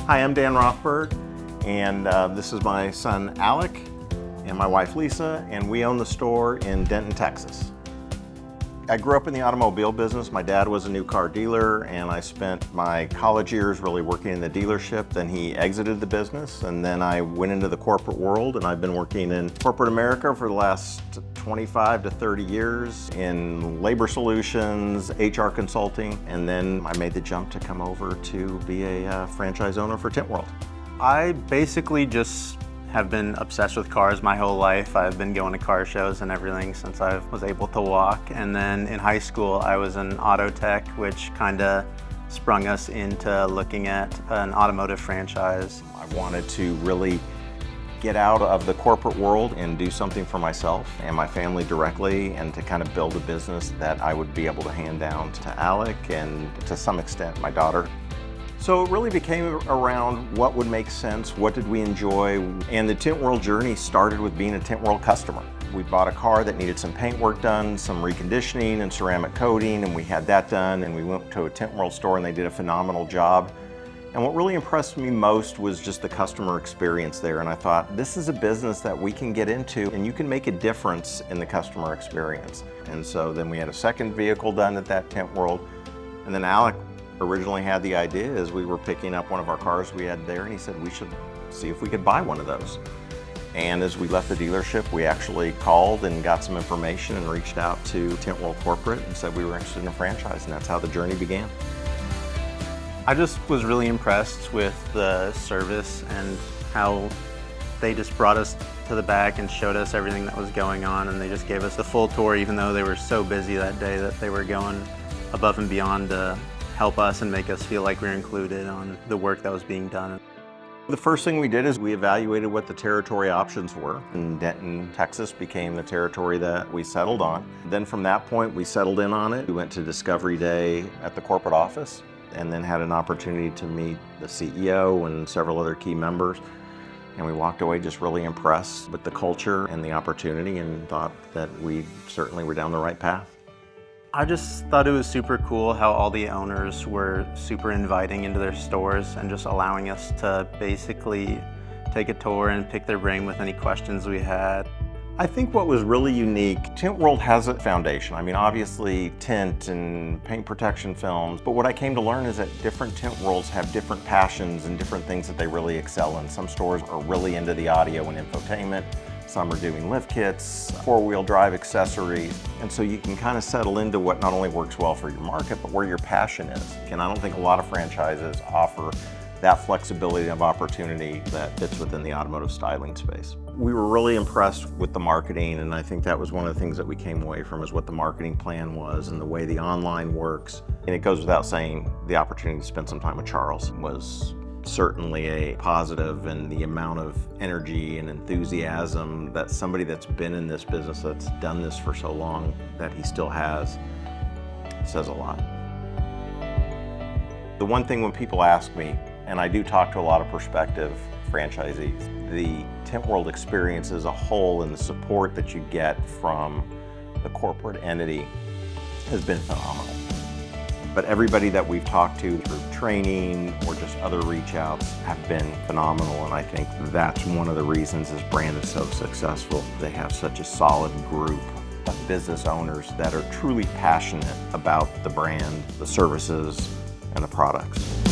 Hi, I'm Dan Rothberg, and this is my son Alec and my wife Lisa, and we own the store in Denton, Texas. I grew up in the automobile business. My dad was a new car dealer, and I spent my college years really working in the dealership. Then he exited the business, and then I went into the corporate world, and I've been working in corporate America for the last 25 to 30 years in labor solutions, HR consulting, and then I made the jump to come over to be a franchise owner for Tint World. I basically just have been obsessed with cars my whole life. I've been going to car shows and everything since I was able to walk. And then in high school, I was an auto tech, which kind of sprung us into looking at an automotive franchise. I wanted to really get out of the corporate world and do something for myself and my family directly, and to kind of build a business that I would be able to hand down to Alec and to some extent my daughter. So it really became around what would make sense, what did we enjoy, and the Tint World journey started with being a Tint World customer. We bought a car that needed some paint work done, some reconditioning and ceramic coating, and we had that done, and we went to a Tint World store and they did a phenomenal job. And what really impressed me most was just the customer experience there, and I thought, this is a business that we can get into and you can make a difference in the customer experience. And so then we had a second vehicle done at that Tint World, and then Alec originally had the idea as we were picking up one of our cars we had there, and he said we should see if we could buy one of those. And as we left the dealership, we actually called and got some information and reached out to Tint World Corporate and said we were interested in a franchise, and that's how the journey began. I just was really impressed with the service and how they just brought us to the back and showed us everything that was going on, and they just gave us a full tour, even though they were so busy that day that they were going above and beyond to help us and make us feel like we were included on the work that was being done. The first thing we did is we evaluated what the territory options were, and Denton, Texas became the territory that we settled on. Then from that point, we settled in on it. We went to Discovery Day at the corporate office and then had an opportunity to meet the CEO and several other key members. And we walked away just really impressed with the culture and the opportunity, and thought that we certainly were down the right path. I just thought it was super cool how all the owners were super inviting into their stores and just allowing us to basically take a tour and pick their brain with any questions we had. I think what was really unique, Tint World has a foundation. I mean, obviously tint and paint protection films, but what I came to learn is that different Tint Worlds have different passions and different things that they really excel in. Some stores are really into the audio and infotainment. Some are doing lift kits, four-wheel drive accessories. And so you can kind of settle into what not only works well for your market, but where your passion is. And I don't think a lot of franchises offer that flexibility of opportunity that fits within the automotive styling space. We were really impressed with the marketing, and I think that was one of the things that we came away from, is what the marketing plan was and the way the online works. And it goes without saying, the opportunity to spend some time with Charles was certainly a positive, and the amount of energy and enthusiasm that somebody that's been in this business, that's done this for so long, that he still has, says a lot. The one thing when people ask me, and I do talk to a lot of prospective franchisees, the Tint World experience as a whole and the support that you get from the corporate entity has been phenomenal. But everybody that we've talked to through training or just other reach outs have been phenomenal, and I think that's one of the reasons this brand is so successful. They have such a solid group of business owners that are truly passionate about the brand, the services, and the products.